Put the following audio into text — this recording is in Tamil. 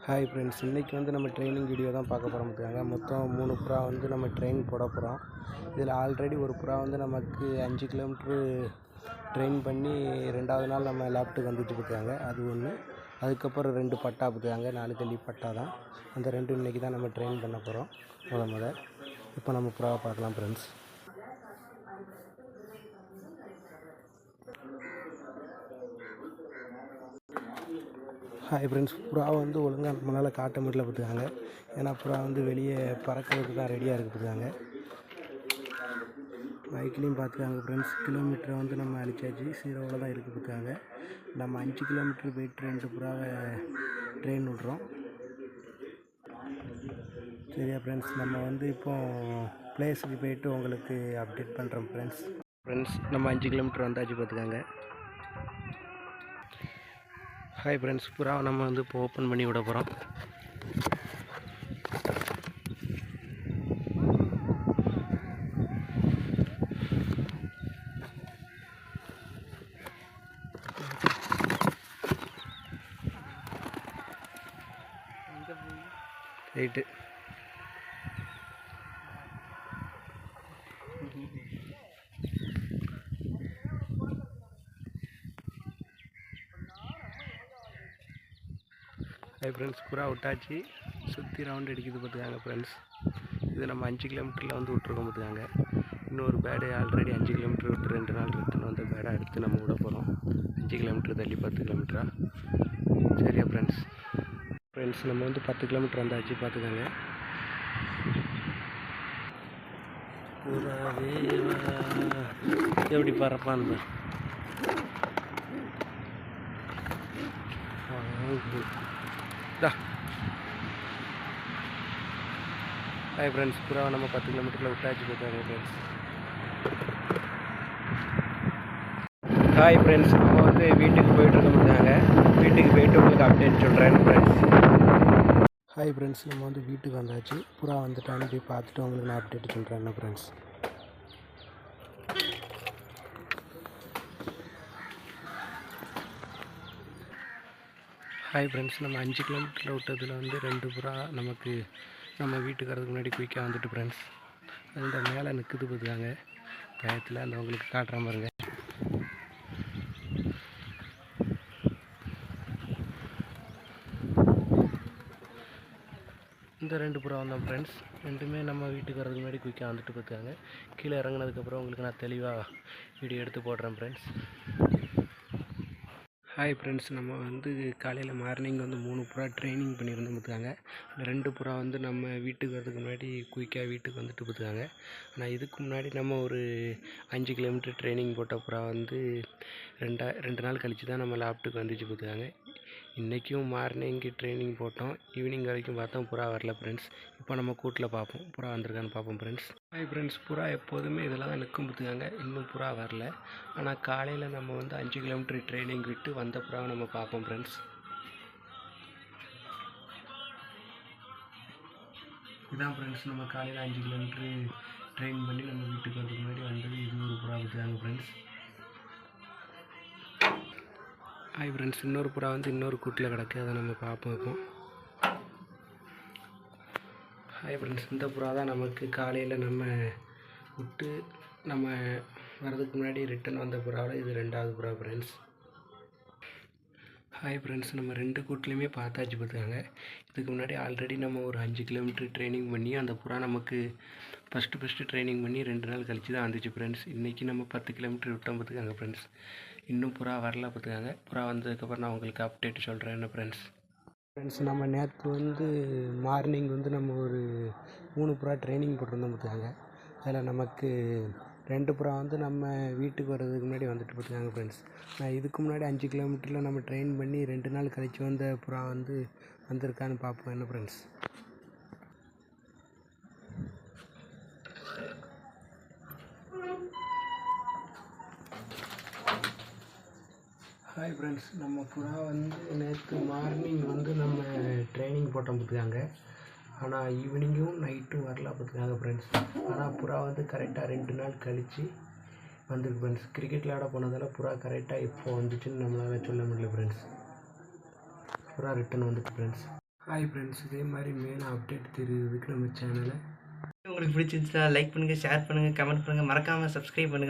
ஹாய் ஃப்ரெண்ட்ஸ், இன்றைக்கி நம்ம ட்ரைனிங் வீடியோ தான் பார்க்க போகிறோம். மொத்தம் 3 புறா நம்ம ட்ரெயின் போட போகிறோம். இதில் ஆல்ரெடி ஒரு புறா நமக்கு 5 கிலோமீட்ரு ட்ரெயின் பண்ணி 2வது நாள் நம்ம லேப்டுக்கு வந்துட்டு இருக்காங்க. அது ஒன்று. அதுக்கப்புறம் 2 பட்டா பார்த்துக்காங்க. 4 கள்ளி பட்டா தான். அந்த 2 இன்றைக்கி தான் நம்ம ட்ரெயின் பண்ண போகிறோம். இப்போ நம்ம புறாவை பார்க்கலாம் ஃப்ரெண்ட்ஸ். ஹாய் ஃப்ரெண்ட்ஸ், புறா ஒழுங்காக நம்மளால் காட்ட முடியல பார்த்துக்காங்க. ஏன்னா புறா வெளியே பறக்கிறதுக்கு தான் ரெடியாக இருக்குது பார்த்துக்காங்க. பைக்லேயும் பார்த்துக்காங்க ஃப்ரெண்ட்ஸ். கிலோமீட்டரை நம்ம அழிச்சாச்சு. 0வில் தான் இருக்குது பார்த்துக்காங்க. நம்ம 5 கிலோமீட்டர் போய்ட்டு 2 புறாவை ட்ரெயின் விட்றோம். சரியா ஃப்ரெண்ட்ஸ், நம்ம இப்போ பிளேஸுக்கு போய்ட்டு உங்களுக்கு அப்டேட் பண்ணுறோம் ஃப்ரெண்ட்ஸ். நம்ம 5 கிலோமீட்டர் வந்தாச்சு பார்த்துக்காங்க. ஹாய் ஃப்ரெண்ட்ஸ், புறாவை நம்ம இப்போ ஓப்பன் பண்ணி விட போகிறோம். ரைட்டு. ஹாய் ஃப்ரெண்ட்ஸ், புறா விட்டாச்சு. சுற்றி ரவுண்ட் அடிக்குது பார்த்துக்காங்க ஃப்ரெண்ட்ஸ். இது நம்ம 5 கிலோமீட்டரில் விட்ருக்கோம் பார்த்துக்காங்க. இன்னொரு பேடு ஆல்ரெடி 5 கிலோமீட்டர் விட்டு 2 நாள் ரிட்டர்ன் வந்த பேடை எடுத்து நம்ம விட போகிறோம். 5 கிலோமீட்டர் தள்ளி 10 கிலோமீட்டரா. சரியா ஃப்ரெண்ட்ஸ், நம்ம 10 கிலோமீட்டர் வந்தாச்சு பார்த்துக்காங்க. புறாவே எப்படி பறப்பான்னு ஹாய் ஃப்ரெண்ட்ஸ், புறாவை நம்ம 10 கிலோமீட்டரில் விட்டாச்சு பார்த்தாங்க ஃப்ரெண்ட்ஸ். ஹாய் ஃப்ரெண்ட்ஸ், நம்ம வீட்டுக்கு போய்ட்டு இருக்காங்க. வீட்டுக்கு போய்ட்டு உங்களுக்கு அப்டேட் சொல்கிறேன் ஃப்ரெண்ட்ஸ். ஹாய் ஃப்ரெண்ட்ஸ், நம்ம வீட்டுக்கு வந்தாச்சு. புறா வந்துட்டான்னு போய் பார்த்துட்டு உங்களுக்கு நான் அப்டேட் சொல்கிறேன் ஃப்ரெண்ட்ஸ். ஹாய் ஃப்ரெண்ட்ஸ், நம்ம 5 கிலோமீட்டரில் விட்டதில் 2 புறா நமக்கு நம்ம வீட்டுக்கு வரதுக்கு முன்னாடி குயிக்காக வந்துட்டு ஃப்ரெண்ட்ஸ். அந்த மேலே நிற்குது பார்த்துக்காங்க. பயத்தில் அந்த உங்களுக்கு காட்டுற பாருங்க. இந்த 2 புறா வந்தோம் ஃப்ரெண்ட்ஸ். 2மே நம்ம வீட்டுக்கு வரதுக்கு முன்னாடி குயிக்காக வந்துட்டு பார்த்துக்காங்க. கீழே இறங்கினதுக்கப்புறம் உங்களுக்கு நான் தெளிவாக வீடியோ எடுத்து போடுறேன் ஃப்ரெண்ட்ஸ். ஹாய் ஃப்ரெண்ட்ஸ், நம்ம காலையில் மார்னிங் 3 புறா ட்ரைனிங் பண்ணியிருந்தோம் பார்த்துக்காங்க. 2 புறா நம்ம வீட்டுக்கு வரதுக்கு முன்னாடி குயிக்காக வீட்டுக்கு வந்துட்டு பார்த்துக்காங்க. ஆனால் இதுக்கு முன்னாடி நம்ம ஒரு 5 கிலோமீட்டர் ட்ரைனிங் போட்ட புறா 2 நாள் கழித்து தான் நம்ம லேப்டுக்கு வந்துச்சு பார்த்துக்காங்க. இன்றைக்கும் மார்னிங்கு ட்ரைனிங் போட்டோம். ஈவினிங் வரைக்கும் பார்த்தோம், புறா வரல ஃப்ரெண்ட்ஸ். இப்போ நம்ம கூட்டில் பார்ப்போம், புறா வந்திருக்கான்னு பார்ப்போம் ஃப்ரெண்ட்ஸ். ஹாய் ஃப்ரெண்ட்ஸ், புறா எப்போதுமே இதெல்லாம் தான் நிற்கும் பார்த்துக்காங்க. இன்னும் புறா வரல. ஆனால் காலையில் நம்ம 5 கிலோமீட்டர் ட்ரைனிங் விட்டு வந்த புறாவை நம்ம பார்ப்போம் ஃப்ரெண்ட்ஸ். இதான் ஃப்ரெண்ட்ஸ், நம்ம காலையில் 5 கிலோமீட்ரு ட்ரெயின் பண்ணி நம்ம வீட்டுக்கு வரதுக்கு முன்னாடி வந்தது. இது ஒரு புறா பார்த்துக்காங்க ஃப்ரெண்ட்ஸ். ஹாய் ஃப்ரெண்ட்ஸ், இன்னொரு புறா இன்னொரு கூட்டில் கிடக்கு. அதை நம்ம பார்ப்போம் இப்போ. ஹாய் ஃப்ரெண்ட்ஸ், இந்த புறா தான் நமக்கு காலையில் நம்ம விட்டு நம்ம வரதுக்கு முன்னாடி ரிட்டன் வந்த புறாவில் இது 2வது புறா ஃப்ரெண்ட்ஸ். ஹாய் ஃப்ரெண்ட்ஸ், நம்ம 2 கூட்டிலையுமே பார்த்தாச்சு பார்த்துக்காங்க. இதுக்கு முன்னாடி ஆல்ரெடி நம்ம ஒரு 5 கிலோமீட்டர் ட்ரைனிங் பண்ணி அந்த புறா நமக்கு ஃபஸ்ட்டு ட்ரைனிங் பண்ணி 2 நாள் கழித்து தான் வந்துச்சு ஃப்ரெண்ட்ஸ். இன்றைக்கி நம்ம 10 கிலோமீட்டர் விட்டோம் பார்த்துக்காங்க ஃப்ரெண்ட்ஸ். இன்னும் புறா வரல பார்த்துக்காங்க. புறா வந்ததுக்கப்புறம் நான் உங்களுக்கு அப்டேட் சொல்கிறேன் என்ன ஃப்ரெண்ட்ஸ். நம்ம நேற்று மார்னிங் நம்ம ஒரு 3 புறா ட்ரைனிங் போட்டிருந்தோம் பார்த்துக்காங்க. அதில் நமக்கு 2 புறா நம்ம வீட்டுக்கு வர்றதுக்கு முன்னாடி வந்துட்டு பார்த்துக்காங்க ஃப்ரெண்ட்ஸ். நான் இதுக்கு முன்னாடி 5 கிலோமீட்டரில் நம்ம ட்ரெயின் பண்ணி 2 நாள் கழித்து வந்த புறா வந்திருக்கான்னு பார்ப்போம் என்ன ஃப்ரெண்ட்ஸ். ஹாய் ஃப்ரெண்ட்ஸ், நம்ம புறா நேற்று மார்னிங் நம்ம ட்ரைனிங் போட்டோம் பார்த்துக்காங்க. ஆனால் ஈவினிங்கும் நைட்டும் வரல பார்த்துக்காங்க ஃப்ரெண்ட்ஸ். ஆனால் புறா கரெக்டாக 2 நாள் கழித்து வந்துருக்கு ஃப்ரெண்ட்ஸ். கிரிக்கெட் விளையாட போனதால் புறா கரெக்டாக இப்போ வந்துச்சுன்னு நம்மளால் சொல்ல முடியல ஃப்ரெண்ட்ஸ். புறா ரிட்டன் வந்துட்டு ஃப்ரெண்ட்ஸ். ஹாய் ஃப்ரெண்ட்ஸ், இதே மாதிரி மேலே அப்டேட் தெரியுறதுக்கு நம்ம சேனலை உங்களுக்கு பிடிச்சிருந்துச்சுன்னா லைக் பண்ணுங்கள், ஷேர் பண்ணுங்கள், கமெண்ட் பண்ணுங்கள், மறக்காமல் சப்ஸ்கிரைப் பண்ணுங்கள்.